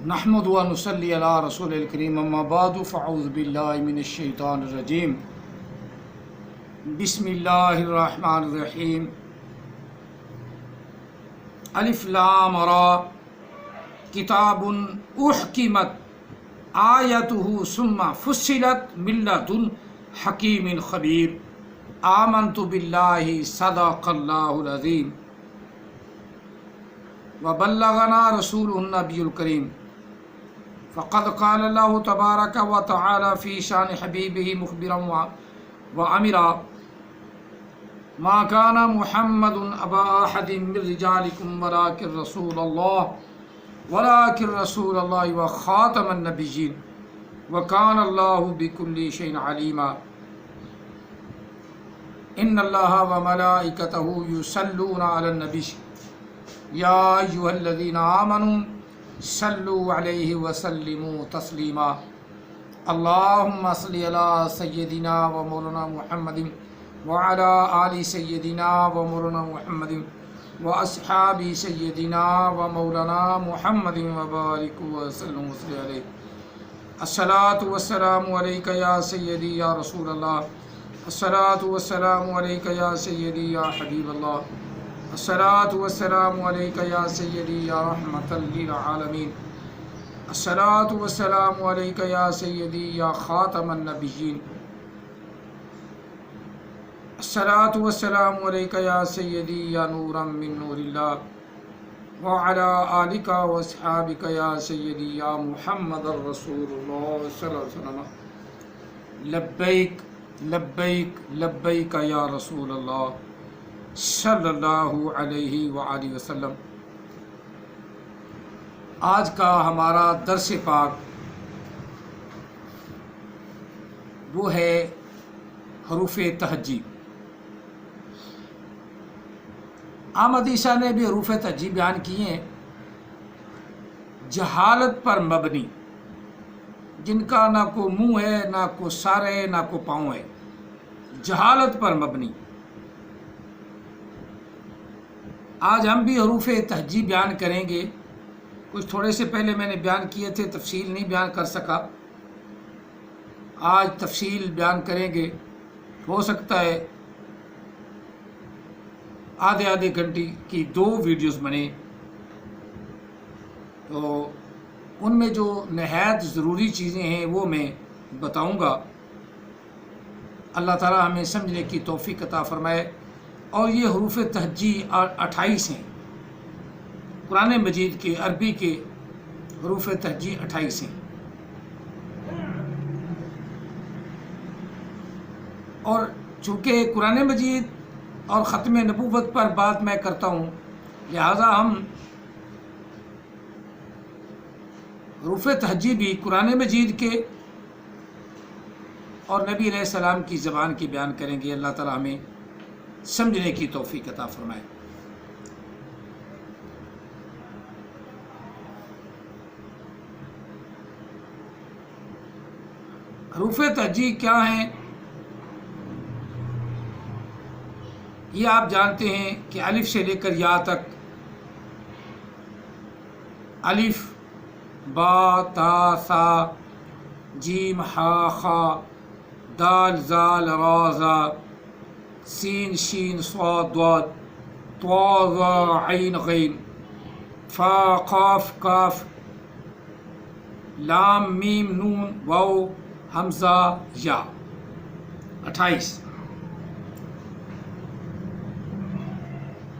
نحمد و نصلی علی رسول الکریم اما بعد فاعوذ باللہ من الشیطان الرجیم بسم اللہ الرحمن الرحیم الف لام را کتاب احکمت آیتہ ثم فصلت من لدن حکیم خبیر آمنت باللہ صدق اللہ العظیم وبلغنا رسول النبی الکریم فقد قال اللہ تبارک و تعالی فی شان حبیبہ مخبرا وامرا ما کان محمد ابا احد من رجالکم ولکن رسول اللہ وخاتم النبیین وکان اللہ بکل شیء علیما ان اللہ وملائکتہ یصلون علی النبی یا ایھا الذین آمنوا صلوا علیہ وسلموا تسلیما اللہم صلی علی سیدنا و مولانا محمد وعلی آل سیدنا و مولانا محمد و اصحاب سیدنا و مولانا محمد وبارک وسلم وصلی علیہ الصلاۃ والسلام علیک یا سیدی یا رسول اللہ الصلاۃ والسلام علیک یا سیدی یا حبیب اللہ الصلاۃ والسلام علیک یا سیدی یا رحمۃ للعالمین الصلاۃ والسلام علیک یا سیدی یا خاتم النبیین الصلاۃ والسلام علیک یا سیدی یا نورا من نور اللہ وعلی آلک واصحابک یا سیدی یا محمد رسول اللہ صلی اللہ علیہ وسلم لبیک لبیک لبیک یا رسول اللہ صلی اللہ علیہ وآلہ وسلم۔ آج کا ہمارا درس پاک وہ ہے حروف تہجی۔ احمد عیسیٰ نے بھی حروف تہجی بیان کیے ہیں، جہالت پر مبنی، جن کا نہ کوئی منہ ہے، نہ کوئی سر ہے، نہ کوئی پاؤں ہے، جہالت پر مبنی۔ آج ہم بھی حروف تہجی بیان کریں گے۔ کچھ تھوڑے سے پہلے میں نے بیان کیے تھے، تفصیل نہیں بیان کر سکا، آج تفصیل بیان کریں گے۔ ہو سکتا ہے آدھے گھنٹے کی 2 ویڈیوز بنے، تو ان میں جو نہایت ضروری چیزیں ہیں وہ میں بتاؤں گا۔ اللہ تعالی ہمیں سمجھنے کی توفیق عطا فرمائے۔ اور یہ حروف تہجی 28 ہیں، قرآن مجید کے عربی کے حروف تہجی 28 ہیں، اور چونکہ قرآن مجید اور ختم نبوت پر بات میں کرتا ہوں، لہذا ہم حروف تہجی بھی قرآن مجید کے اور نبی علیہ السلام کی زبان کی بیان کریں گے۔ اللہ تعالی ہمیں سمجھنے کی توفیق عطا فرمائے۔ حروف تہجی کیا ہیں؟ یہ آپ جانتے ہیں کہ الف سے لے کر یا تک، الف با تا ثا جیم ہا خا دال زال را زا سین شین صاد ضاد طا ظا عین غین فا قاف کاف لام میم نون واو حمزہ یا 28۔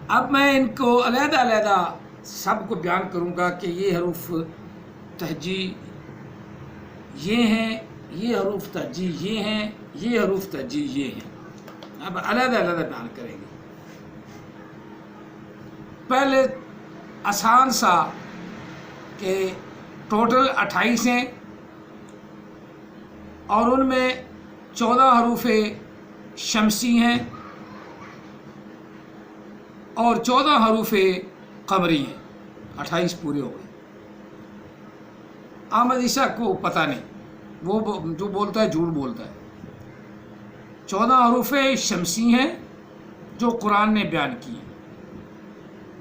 اب میں ان کو علیحدہ سب کو بیان کروں گا کہ یہ حروف تہجی یہ ہیں، یہ حروف تہجی یہ ہیں، یہ حروف تہجی یہ ہیں۔ اب علیحدہ بیان کریں گے۔ پہلے آسان سا کہ ٹوٹل 28 ہیں، اور ان میں 14 حروف شمسی ہیں اور 14 حروف قمری ہیں۔ 28 پورے ہو گئے۔ احمد عیسیٰ کو پتہ نہیں، وہ جو بولتا ہے جھوٹ بولتا ہے۔ 14 حروف شمسی ہیں جو قرآن نے بیان کی ہیں،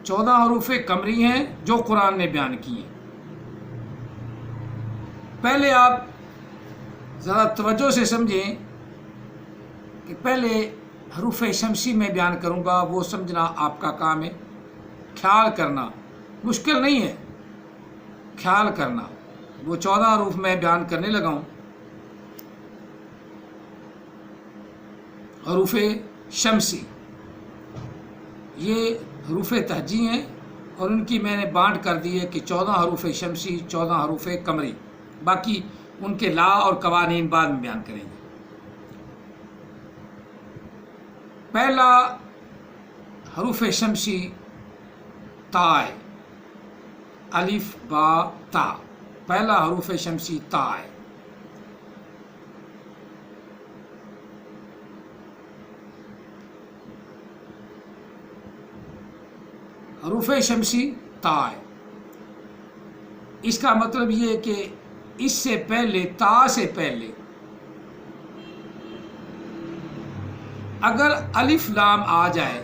14 حروف قمری ہیں جو قرآن نے بیان کی ہیں۔ پہلے آپ ذرا توجہ سے سمجھیں کہ پہلے حروف شمسی میں بیان کروں گا، وہ سمجھنا آپ کا کام ہے، خیال کرنا مشکل نہیں ہے، خیال کرنا۔ وہ 14 حروف میں بیان کرنے لگا ہوں، حروف شمسی، یہ حروف تہجی ہیں اور ان کی میں نے بانٹ کر دی ہے کہ 14 حروف شمسی، 14 حروف قمری، باقی ان کے لا اور قوانین بعد میں بیان کریں گے۔ پہلا حروف شمسی تا ہے، الف با تا، پہلا حروف شمسی تا ہے۔ حروف شمسی تا ہے، اس کا مطلب یہ ہے کہ اس سے پہلے، تا سے پہلے اگر الف لام آ جائے،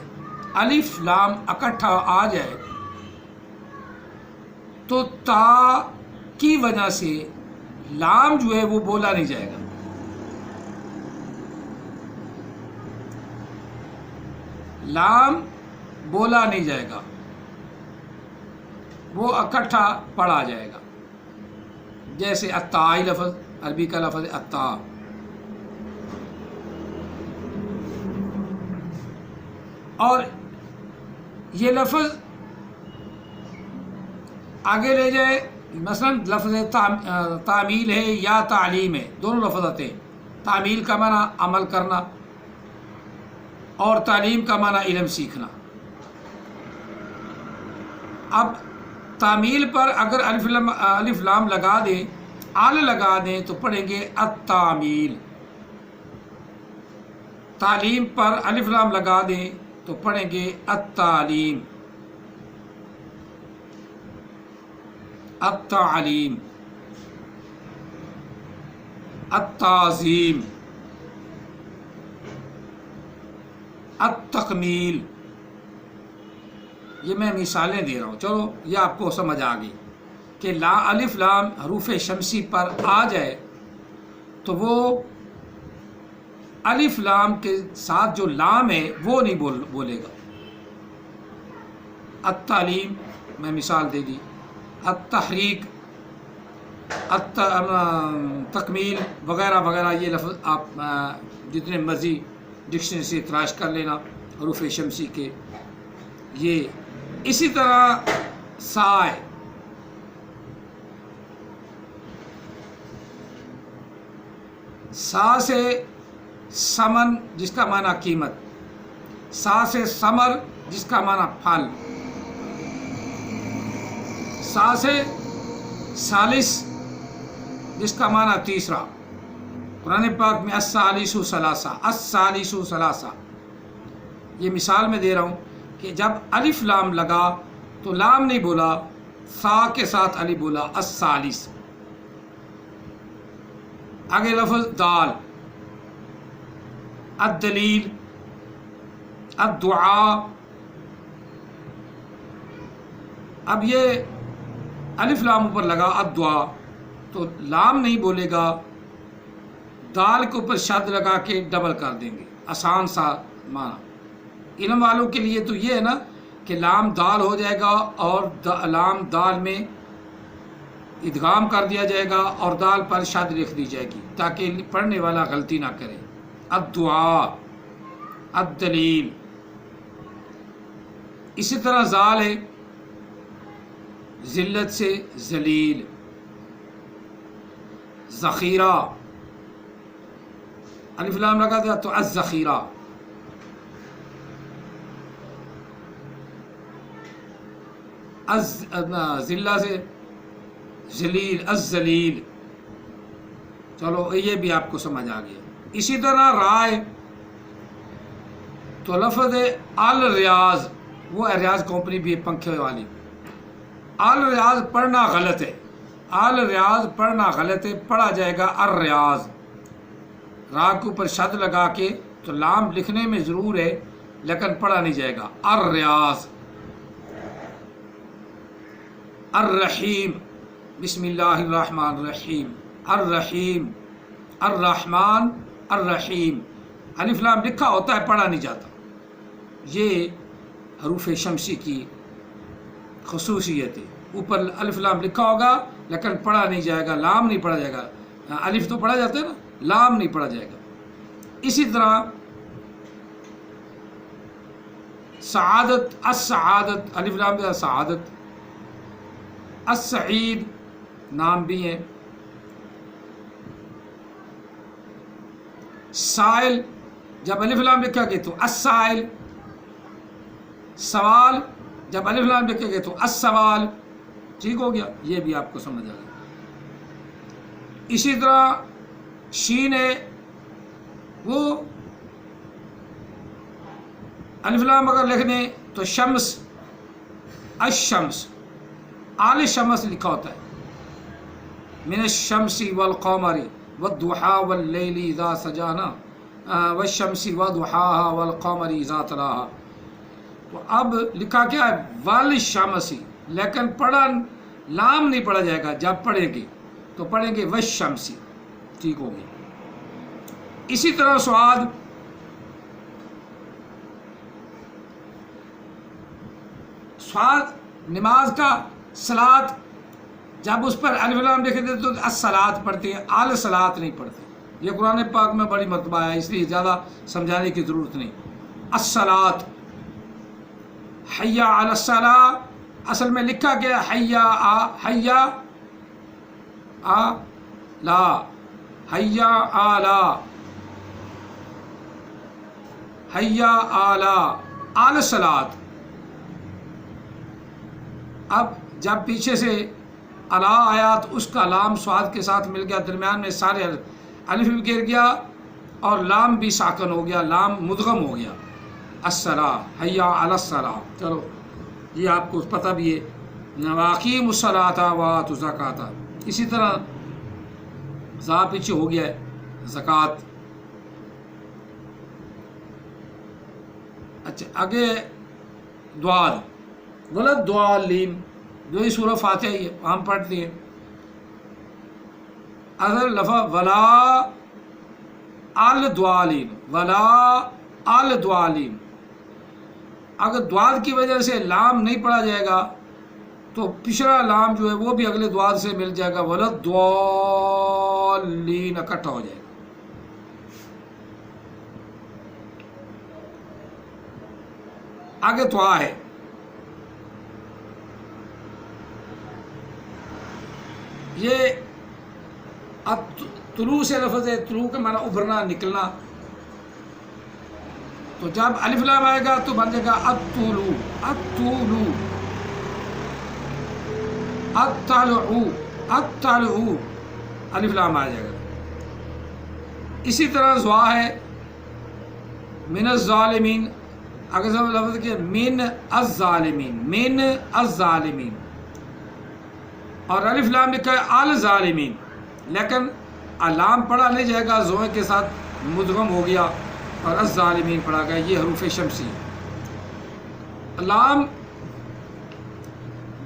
الف لام اکٹھا آ جائے تو تا کی وجہ سے لام جو ہے وہ بولا نہیں جائے گا۔ لام بولا نہیں جائے گا، وہ اکٹھا پڑھا جائے گا۔ جیسے التائی لفظ، عربی کا لفظ التا، اور یہ لفظ آگے لے جائے، مثلا لفظ تعمیل ہے یا تعلیم ہے، دونوں لفظ آتے ہیں۔ تعمیل کا معنی عمل کرنا اور تعلیم کا معنی علم سیکھنا۔ اب تعمیل پر اگر الف لام لگا دیں، آل لگا دیں تو پڑھیں گے التعمیل۔ تعلیم پر الف لام لگا دیں تو پڑھیں گے التعلیم، التعلیم، التعظیم، التکمیل۔ یہ میں مثالیں دے رہا ہوں، چلو یہ آپ کو سمجھ آ گئی کہ الف لام حروف شمسی پر آ جائے تو وہ الف لام کے ساتھ جو لام ہے وہ نہیں بولے گا۔ التعلیم میں مثال دے دی، التحریک، تکمیل وغیرہ وغیرہ، یہ لفظ آپ جتنے مرضی ڈکشنری سے تلاش کر لینا حروف شمسی کے۔ یہ اسی طرح سائے، سا سے سمن جس کا معنی قیمت، سا سے ثمر جس کا معنی پھل، سا سے ثالث جس کا معنی تیسرا۔ قرآن پاک میں الثالث ثلاثہ، الثالث ثلاثہ، یہ مثال میں دے رہا ہوں کہ جب الف لام لگا تو لام نہیں بولا، سا کے ساتھ الف بولا، الثالث۔ آگے لفظ دال، الدلیل، الدعاء۔ اب یہ الف لام اوپر لگا الدعاء تو لام نہیں بولے گا، دال کے اوپر شد لگا کے ڈبل کر دیں گے، آسان سا معنی۔ علم والوں کے لیے تو یہ ہے نا کہ لام دال ہو جائے گا اور لام دال میں ادغام کر دیا جائے گا اور دال پر شد لکھ دی جائے گی تاکہ پڑھنے والا غلطی نہ کرے۔ الدعاء، الدلیل۔ اسی طرح زال ہے، ذلت سے ذلیل، ذخیرہ، الف لام لگا دیا تو الذخیرہ۔ ذلہ سے ذلیل، الذلیل۔ چلو یہ بھی آپ کو سمجھ آ گیا۔ اسی طرح رائے تو لفظ الریاض، وہ ریاض کمپنی بھی ہے پنکھے والی، الریاض پڑھنا غلط ہے، الریاض پڑھنا غلط ہے، پڑھا جائے گا الریاض، را کے اوپر شد لگا کے، تو لام لکھنے میں ضرور ہے لیکن پڑھا نہیں جائے گا، الریاض۔ الرحیم، بسم اللہ الرحمن الرحیم، الرحیم، الرحمن، الرحیم۔ الف لام لکھا ہوتا ہے، پڑھا نہیں جاتا۔ یہ حروف شمسی کی خصوصیت ہے۔ اوپر الف لام لکھا ہوگا لیکن پڑھا نہیں جائے گا، لام نہیں پڑھا جائے گا۔ الف تو پڑھا جاتا ہے نا، لام نہیں پڑھا جائے گا۔ اسی طرح سعادت، السعادت، الف لام سے سعادت۔ السعید نام بھی ہے۔ سائل جب الف لام لکھا گیا تو السائل۔ سوال جب الف لام لکھا گیا تو السوال۔ ٹھیک ہو گیا، یہ بھی آپ کو سمجھ آ گیا۔ اسی طرح شین ہے، وہ الف لام اگر لکھ دیں تو شمس، الشمس، آل شمس لکھا ہوتا ہے۔ من الشمس والقمر والضحى واللیل اذا سجانا والشمس وضحاها والقمر اذا تلاها۔ تو اب لکھا کیا ہے؟ والشمس، لیکن پڑھا لام نہیں پڑھا جائے گا۔ جب پڑھیں گے تو پڑھیں گے والشمس۔ ٹھیک ہوگی۔ اسی طرح سعاد، سعاد نماز کا، صلاۃ جب اس پر الف لام لکھ دیتے تو الصلاۃ پڑھتے ہیں، آل صلاۃ نہیں پڑھتے۔ یہ قرآن پاک میں بڑی مرتبہ ہے، اس لیے زیادہ سمجھانے کی ضرورت نہیں۔ الصلاۃ، حی علی الصلاۃ، اصل میں لکھا گیا حی حی لا، حی آلا، حی آلا، آل صلاۃ۔ اب جب پیچھے سے الا آیا تو اس کا لام سعاد کے ساتھ مل گیا، درمیان میں سارے الف بھی گر گیا اور لام بھی ساکن ہو گیا، لام مدغم ہو گیا۔ الصلاۃ، حی علی الصلاۃ۔ چلو یہ آپ کو پتہ بھی ہے۔ واقیم الصلاۃ وآتوا الزکاۃ، اسی طرح زا پیچھے ہو گیا ہے، زکوٰۃ۔ اچھا آگے دعاد، غلط دعالین، جو ہی سورہ فاتحہ ہی ہے، ہم پڑھتے ہیں۔ اگر لفظ ولا الدعالین، ولا الدعالین، اگر دعاد کی وجہ سے لام نہیں پڑھا جائے گا تو پچھلا لام جو ہے وہ بھی اگلے دعاد سے مل جائے گا، ولا الضالین اکٹھا ہو جائے گا۔ آگے دعا ہے، یہ طلوع سے لفظ ہے، طلوع کا معنی ابھرنا، نکلنا۔ تو جب الف لام آئے گا تو بن جائے گا الطلوع، الطلوع، الطلوع، الطلوع، الف لام آ جائے گا۔ اسی طرح زوا ہے، من الظالمین، اگر سب لفظ کیا من الظالمین، من الظالمین، اور الف لام لکھا ہے الظالمین، لیکن لام پڑھا نہیں جائے گا، زوئے کے ساتھ مدغم ہو گیا اور الظالمین پڑھا گیا۔ یہ حروف شمسی۔ لام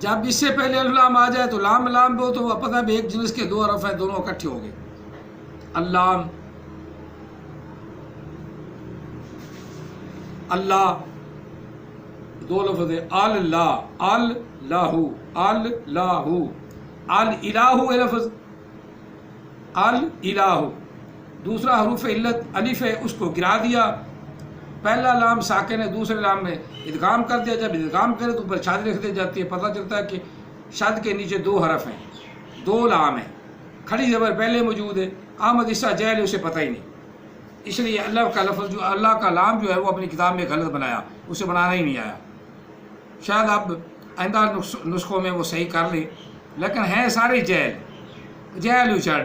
جب اس سے پہلے الف لام آ جائے تو لام لام بھی ہو تو پتہ بھی ایک جنس کے دو حرف ہیں، دونوں اکٹھے ہو گئے۔ اللام، اللہ، دو لفظ ہے، اللہ، اللہ، اللہ، الالہ ہے لفظ، الالہ۔ دوسرا حروف علت الف ہے، اس کو گرا دیا، پہلا لام ساکن ہے، دوسرے لام میں ادغام کر دیا۔ جب ادغام کرے تو اوپر شاد لکھ دی جاتی ہے، پتہ چلتا ہے کہ شاد کے نیچے دو حرف ہیں، دو لام ہیں، کھڑی زبر پہلے موجود ہے، آمد اسا جہل ہے، اسے پتہ ہی نہیں۔ اس لیے اللہ کا لفظ جو اللہ کا لام جو ہے وہ اپنی کتاب میں غلط بنایا، اسے بنانا ہی نہیں آیا۔ شاید اب آئندہ نسخوں میں وہ صحیح کر لیں، لیکن ہیں سارے جہل، جہل اچڑ،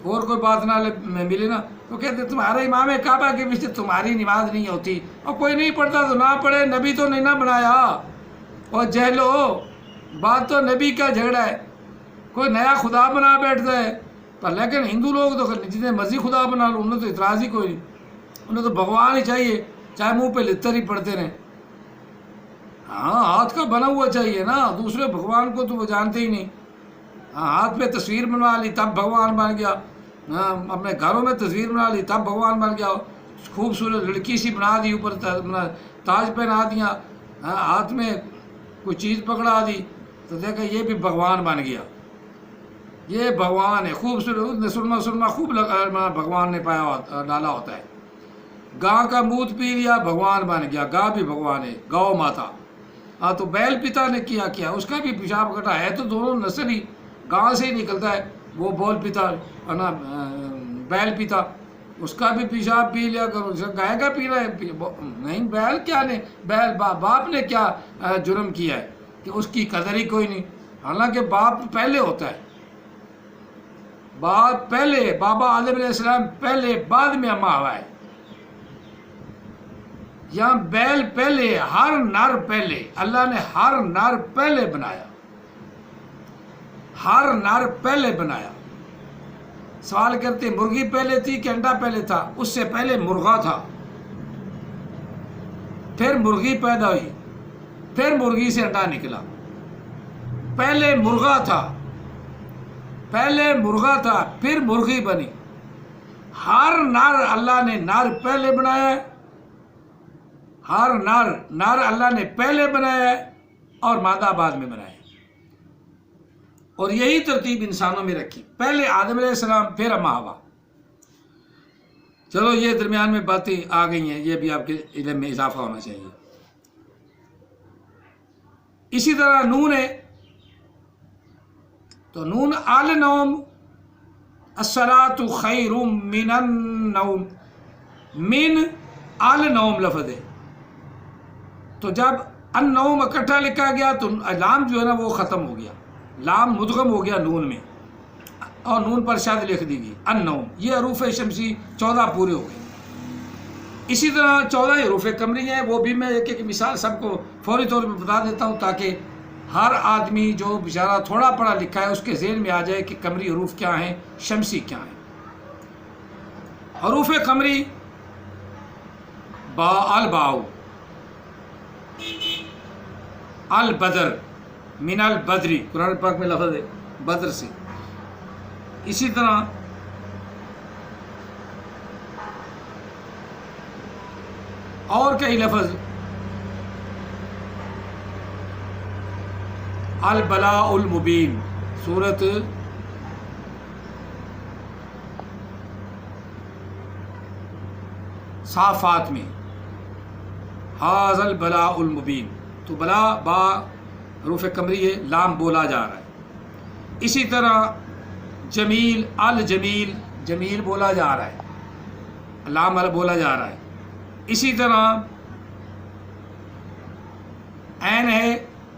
اور کوئی بات نہ ملے نا تو کہتے تمہارے امام کعبہ کے پیچھے تمہاری نماز نہیں ہوتی، اور کوئی نہیں پڑھتا تو نہ پڑھے، نبی تو نہیں نہ بنایا۔ اور جہلو، بات تو نبی کا جھگڑا ہے، کوئی نیا خدا بنا بیٹھتا ہے، پر لیکن ہندو لوگ تو جتنے مرضی خدا بنا لو، انہیں تو اعتراض ہی کوئی نہیں، انہیں تو بھگوان ہی چاہیے، چاہے منہ پہ لتر ہی پڑھتے رہیں۔ ہاں ہاتھ کا بنا ہوا چاہیے نا، دوسرے بھگوان کو تو وہ جانتے ہی نہیں۔ ہاتھ پہ تصویر بنوا لی تب بھگوان بن گیا، اپنے گھروں میں تصویر بنا لی تب بھگوان بن گیا، خوبصورت لڑکی سی بنا دی، اوپر تاج پہنا دیا، ہاتھ میں کوئی چیز پکڑا دی تو دیکھا یہ بھی بھگوان بن گیا، یہ بھگوان ہے خوبصورت، سرما خوب بھگوان نے پایا ڈالا ہوتا ہے۔ گاں کا مودھ پی لیا بھگوان بن گیا، گاں بھی بھگوان ہے، گاؤ ماتا۔ ہاں تو بیل پتا نے کیا اس کا بھی پیشاب کٹا ہے، تو دونوں نسل ہی گاں سے ہی نکلتا ہے، وہ بول پیتا نا بیل پیتا، اس کا بھی پیشاب پی لیا کرو، گائے کا پی رہا ہے نہیں، بیل کیا نے، بیل باپ نے کیا جرم کیا ہے کہ اس کی قدر ہی کوئی نہیں، حالانکہ باپ پہلے ہوتا ہے، باپ پہلے، بابا آدم علیہ السلام پہلے، بعد میں اما ہوا ہے، یہاں بیل پہلے، ہر نر پہلے، اللہ نے ہر نر پہلے بنایا، ہر نر پہلے بنایا۔ سوال کرتے مرغی پہلے تھی کہ انڈا پہلے تھا؟ اس سے پہلے مرغا تھا، پھر مرغی پیدا ہوئی، پھر مرغی سے انڈا نکلا، پہلے مرغا تھا، پہلے مرغا تھا پھر مرغی بنی، ہر نر اللہ نے نر پہلے بنایا ہے، ہر نر اللہ نے پہلے بنایا ہے اور مادہ بعد میں بنایا ہے، اور یہی ترتیب انسانوں میں رکھی، پہلے آدم علیہ السلام پھر اما حوا۔ چلو یہ درمیان میں باتیں آ گئی ہیں، یہ بھی آپ کے علم میں اضافہ ہونا چاہیے۔ اسی طرح نون ہے، تو نون النوم، الصلاۃ خیر من النوم، من النوم لفظ ہے، تو جب النوم اکٹھا لکھا گیا تو لام جو ہے نا وہ ختم ہو گیا، لام مدغم ہو گیا نون میں، اور نون پر شد لکھ دی گئی، النوم، یہ حروف شمسی 14 پورے ہو گئے۔ اسی طرح 14 حروف قمری ہیں، وہ بھی میں ایک ایک مثال سب کو فوری طور پہ بتا دیتا ہوں تاکہ ہر آدمی جو بیچارہ تھوڑا پڑھا لکھا ہے اس کے ذہن میں آ جائے کہ قمری حروف کیا ہیں، شمسی کیا ہیں۔ حروف قمری با، الباء، البدر، من البدری، قرآن پاک میں لفظ ہے بدر سے۔ اسی طرح اور کئی لفظ، البلاء المبین، سورت صافات میں، ھذا البلاء المبین، تو بلا با حروف قمری ہے، لام بولا جا رہا ہے۔ اسی طرح جمیل، الجمیل، جمیل بولا جا رہا ہے، لام بولا جا رہا ہے۔ اسی طرح عین ہے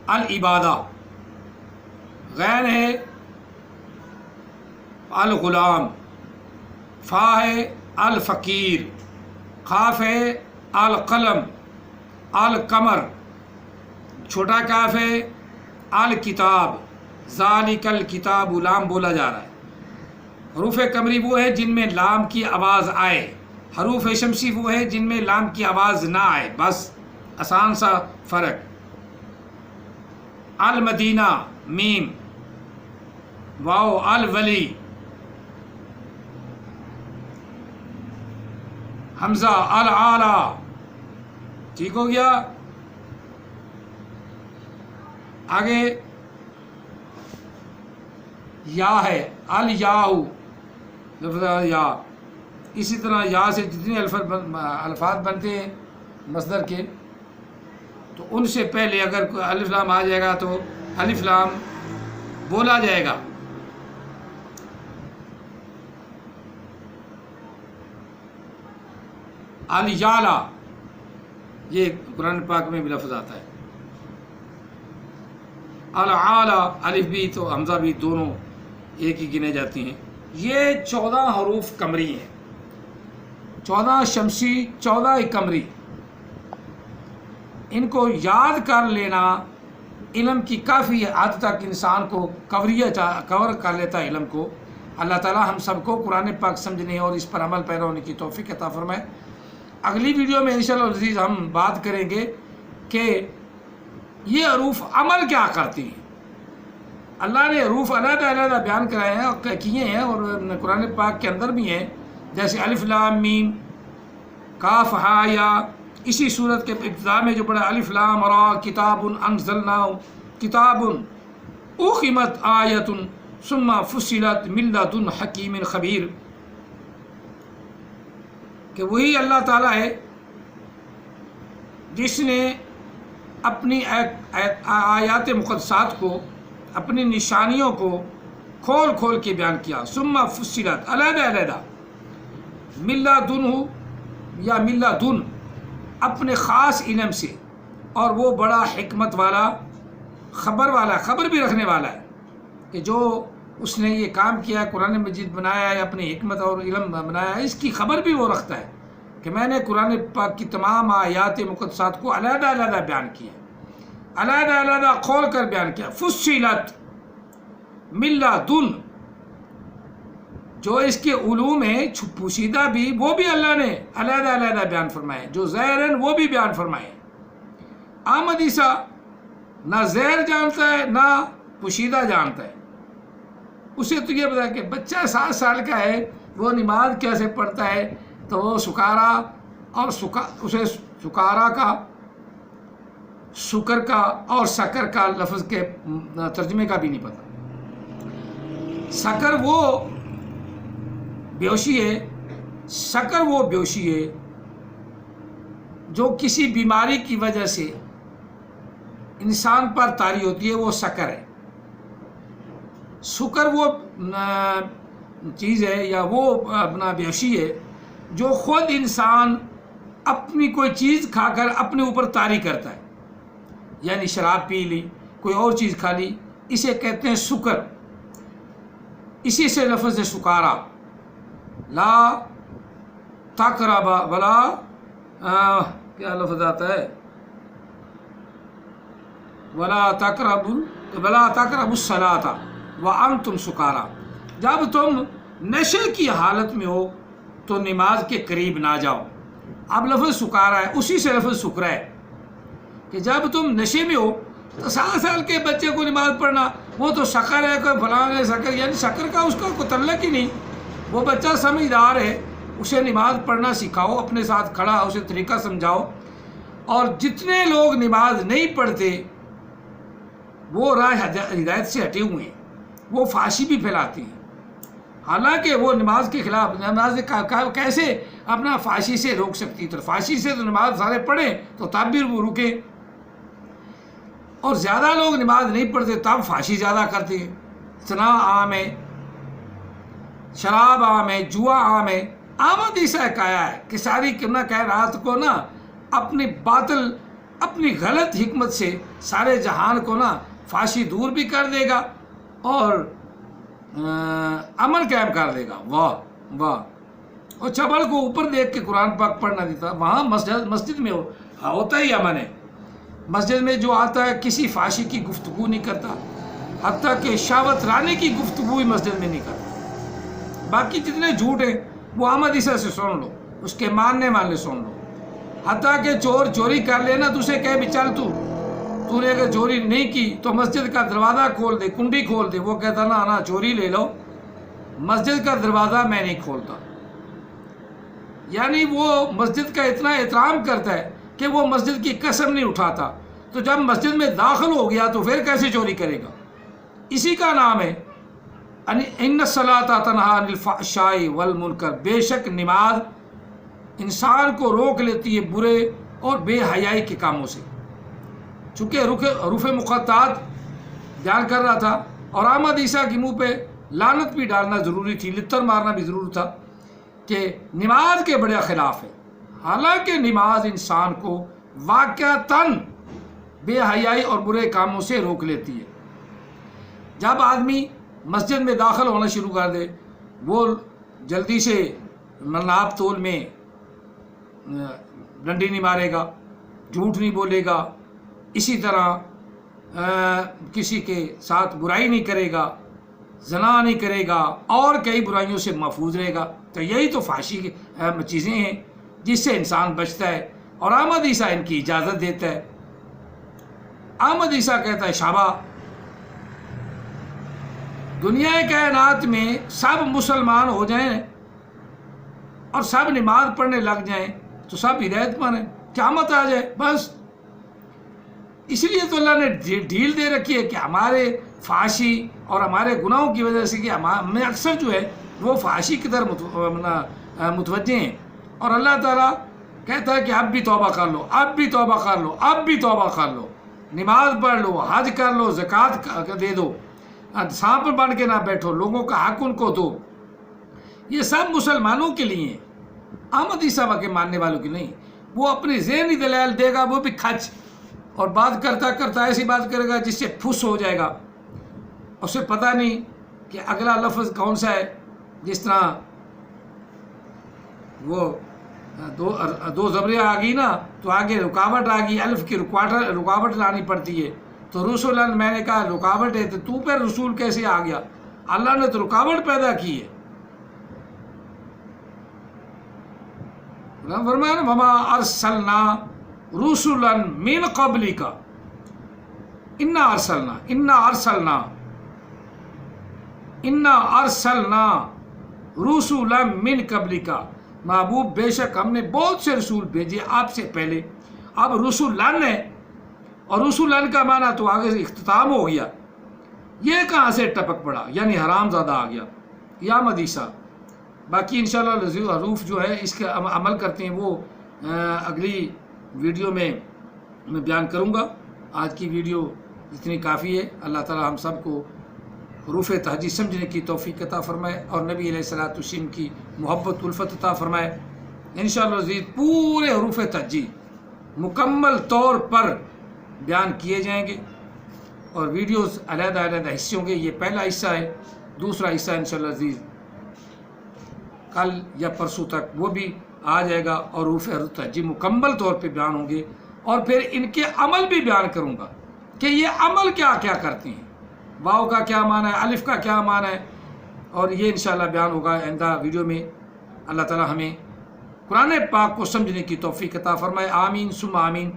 العبادہ، غین ہے الغلام، فا ہے الفقیر، قاف ہے القلم، القمر، چھوٹا کاف ہے الکتاب، ذالک الکتاب، لام بولا جا رہا ہے۔ حروف قمری وہ ہے جن میں لام کی آواز آئے، حروف شمسی وہ ہے جن میں لام کی آواز نہ آئے، بس آسان سا فرق۔ المدینہ، میم، واو، الولی، حمزہ، العالی، ٹھیک ہو گیا۔ آگے یا ہے، الیاء، لفظ یا، اسی طرح یا سے جتنے الفاظ بنتے ہیں مصدر کے، تو ان سے پہلے اگر کوئی الف لام آ جائے گا تو الف لام بولا جائے گا۔ الیالا، یہ قرآن پاک میں بھی لفظ آتا ہے۔ العالا، الف بھی تو حمزہ بھی دونوں ایک ہی گنے جاتی ہیں۔ یہ 14 حروف قمری ہیں، 14 شمسی، 14 قمری۔ ان کو یاد کر لینا علم کی کافی حد تک انسان کو کور کر لیتا ہے علم کو۔ اللہ تعالی ہم سب کو قرآن پاک سمجھنے اور اس پر عمل پیرا ہونے کی توفیق عطا فرمائے۔ اگلی ویڈیو میں انشاءاللہ العزیز ہم بات کریں گے کہ یہ حروف عمل کیا کرتی ہیں، اللہ نے حروف علیحدہ علیحدہ بیان کرائے ہیں اور کیے ہیں، اور قرآن پاک کے اندر بھی ہیں، جیسے الف لام میم کاف ہا یا، اسی صورت کے ابتدا میں جو پڑھا الف لام را کتاب انزلناہ کتاب احکمت آیت ثم فصلت من لدن حکیم خبیر، کہ وہی اللہ تعالیٰ ہے جس نے اپنی آیات مقدسات کو، اپنی نشانیوں کو کھول کھول کے بیان کیا، ثم فصلت علیحدہ علیحدہ، من لدن یا من لدن اپنے خاص علم سے، اور وہ بڑا حکمت والا، خبر والا، خبر بھی رکھنے والا ہے، کہ جو اس نے یہ کام کیا ہے، قرآن مجید بنایا ہے، اپنی حکمت اور علم بنایا ہے، اس کی خبر بھی وہ رکھتا ہے کہ میں نے قرآن پاک کی تمام آیات مقدسات کو علیحدہ علیحدہ بیان کیا، علیحدہ علیحدہ کھول کر بیان کیا۔ فصلت من لدن، جو اس کے علوم ہیں پوشیدہ بھی، وہ بھی اللہ نے علیحدہ علیحدہ بیان فرمائے، جو ظاہر ہیں وہ بھی بیان فرمائے۔ احمد عیسیٰ نہ ظاہر جانتا ہے نہ پوشیدہ جانتا ہے، اسے تو یہ بتا کہ بچہ 7 سال کا ہے، وہ نماز کیسے پڑھتا ہے، تو وہ سکارا اور اسے سکارا کا، شکر کا اور سکر کا لفظ کے ترجمے کا بھی نہیں پتہ۔ سکر وہ بیہوشی ہے، سکر وہ بیہوشی ہے جو کسی بیماری کی وجہ سے انسان پر طاری ہوتی ہے، وہ سکر ہے۔ سکر وہ چیز ہے یا وہ اپنا بیہوشی ہے جو خود انسان اپنی کوئی چیز کھا کر اپنے اوپر طاری کرتا ہے، یعنی شراب پی لی، کوئی اور چیز کھا لی، اسے کہتے ہیں سکر۔ اسی سے لفظ ہے سکارا، لا تقرب ولا کیا لفظ آتا ہے، ولا تقربوا الصلاۃ وانتم سکارا، جب تم نشے کی حالت میں ہو تو نماز کے قریب نہ جاؤ۔ اب لفظ سکارا ہے، اسی سے لفظ سکرا ہے، کہ جب تم نشے میں ہو تو 7 سال کے بچے کو نماز پڑھنا، وہ تو شکر ہے، کوئی فلاں ہے شکر، یعنی شکر کا اس کا کوئی تعلق ہی نہیں۔ وہ بچہ سمجھدار ہے، اسے نماز پڑھنا سکھاؤ، اپنے ساتھ کھڑا اسے طریقہ سمجھاؤ۔ اور جتنے لوگ نماز نہیں پڑھتے وہ راہ ہدایت سے ہٹے ہوئے ہیں، وہ فحاشی بھی پھیلاتے ہیں، حالانکہ وہ نماز کے خلاف، نماز کیسے اپنا فحاشی سے روک سکتی؟ تو فحاشی سے تو نماز سارے پڑھیں تو تب بھی وہ رکیں، اور زیادہ لوگ نماز نہیں پڑھتے تب فحاشی زیادہ کرتے ہیں۔ زنا عام ہے، شراب عام ہے، جوا عام ہے۔ احمد عیسیٰ کہا ہے کہ ساری کائنات کو نا اپنی باطل، اپنی غلط حکمت سے سارے جہان کو نا فحاشی دور بھی کر دے گا اور امن قائم کر دے گا۔ واہ واہ! اور چبل کو اوپر دیکھ کے قرآن پاک پڑھنا دیتا، وہاں مسجد میں ہوتا ہی امن ہے۔ مسجد میں جو آتا ہے کسی فحاشی کی گفتگو نہیں کرتا، حتیٰ کہ شہوت رانے کی گفتگو بھی مسجد میں نہیں کرتا۔ باقی جتنے جھوٹ ہیں وہ احمد عیسیٰ سے سن لو، اس کے ماننے والے سن لو۔ حتیٰ کہ چور چوری کر لینا تو اسے کہے بھی چل تو نے اگر چوری نہیں کی تو مسجد کا دروازہ کھول دے، کنڈی کھول دے، وہ کہتا نا چوری لے لو، مسجد کا دروازہ میں نہیں کھولتا۔ یعنی وہ مسجد کا اتنا احترام کرتا ہے کہ وہ مسجد کی قسم نہیں اٹھاتا، تو جب مسجد میں داخل ہو گیا تو پھر کیسے چوری کرے گا؟ اسی کا نام ہے ان الصلاۃ تنہی عن الفحشاء والمنکر، بے شک نماز انسان کو روک لیتی ہے برے اور بے حیائی کے کاموں سے۔ چونکہ حروف مقطعات بیان کر رہا تھا اور احمد عیسیٰ کے منہ پہ لعنت بھی ڈالنا ضروری تھی، لتر مارنا بھی ضروری تھا کہ نماز کے بڑے خلاف ہے، حالانکہ نماز انسان کو واقعتاً بے حیائی اور برے کاموں سے روک لیتی ہے۔ جب آدمی مسجد میں داخل ہونا شروع کر دے، وہ جلدی سے ناپ تول میں ڈنڈی نہیں مارے گا، جھوٹ نہیں بولے گا، اسی طرح کسی کے ساتھ برائی نہیں کرے گا، زنا نہیں کرے گا، اور کئی برائیوں سے محفوظ رہے گا۔ تو یہی تو فحاشی کی چیزیں ہیں جس سے انسان بچتا ہے، اور احمد عیسیٰ ان کی اجازت دیتا ہے۔ احمد عیسیٰ کہتا ہے شابہ، دنیا کائنات میں سب مسلمان ہو جائیں اور سب نماز پڑھنے لگ جائیں تو سب ہدایت پانے، قیامت آ جائے بس۔ اس لیے تو اللہ نے ڈھیل دے رکھی ہے کہ ہمارے فحاشی اور ہمارے گناہوں کی وجہ سے کہ ہمیں اکثر جو ہے وہ فحاشی کی طرف متوجہ ہیں، اور اللہ تعالیٰ کہتا ہے کہ اب بھی توبہ کر لو، اب بھی توبہ کر لو، اب بھی توبہ کر لو، نماز پڑھ لو، حج کر لو، زکوٰۃ دے دو، سانپ بن کے نہ بیٹھو، لوگوں کا حق ان کو دو۔ یہ سب مسلمانوں کے لیے ہیں، احمد عیسیٰ کے ماننے والوں کی نہیں۔ وہ اپنی ذہنی دلائل دے گا، وہ بھی کھچ، اور بات کرتا کرتا ایسی بات کرے گا جس سے پھس ہو جائے گا، اسے پتہ نہیں کہ اگلا لفظ کون سا ہے۔ جس طرح وہ دو زبریاں آ گئی نا تو آگے رکاوٹ آ گئی، الف کی رکاوٹ لانی پڑتی ہے، تو رسولن میں نے کہا رکاوٹ ہے تو پھر رسول کیسے آ گیا؟ اللہ نے تو رکاوٹ پیدا کی ہے۔ فرمایا وما ارسلنا رسلا من قبلک انا ارسلنا رسلا من قبلک، محبوب بے شک ہم نے بہت سے رسول بھیجے آپ سے پہلے۔ اب رسولن ہے، اور رسولن کا معنی تو آگے سے اختتام ہو گیا، یہ کہاں سے ٹپک پڑا؟ یعنی حرام زادہ آ گیا یا احمد عیسیٰ۔ باقی انشاءاللہ حروف جو ہے اس کے عمل کرتے ہیں وہ اگلی ویڈیو میں بیان کروں گا۔ آج کی ویڈیو اتنی کافی ہے۔ اللہ تعالی ہم سب کو حروف تہجی سمجھنے کی توفیق عطا فرمائے اور نبی علیہ الصلوۃ والسلام کی محبت الفت عطا فرمائے۔ انشاءاللہ پورے حروف تہجی مکمل طور پر بیان کیے جائیں گے، اور ویڈیوز علیحدہ علیحدہ حصے ہوں گے۔ یہ پہلا حصہ ہے، دوسرا حصہ انشاءاللہ کل یا پرسوں تک وہ بھی آ جائے گا، اور حروف تہجی مکمل طور پہ بیان ہوں گے، اور پھر ان کے عمل بھی بیان کروں گا کہ یہ عمل کیا کیا کرتے ہیں، واو کا کیا معنی ہے، الف کا کیا معنی ہے، اور یہ انشاءاللہ بیان ہوگا آئندہ ویڈیو میں۔ اللہ تعالی ہمیں قرآن پاک کو سمجھنے کی توفیق عطا فرمائے، آمین ثم آمین۔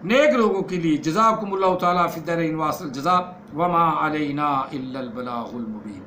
نیک لوگوں کے لیے جزاکم اللہ تعالیٰ فی الدارین واصل الجزاء، وما علینا الا البلاغ المبین۔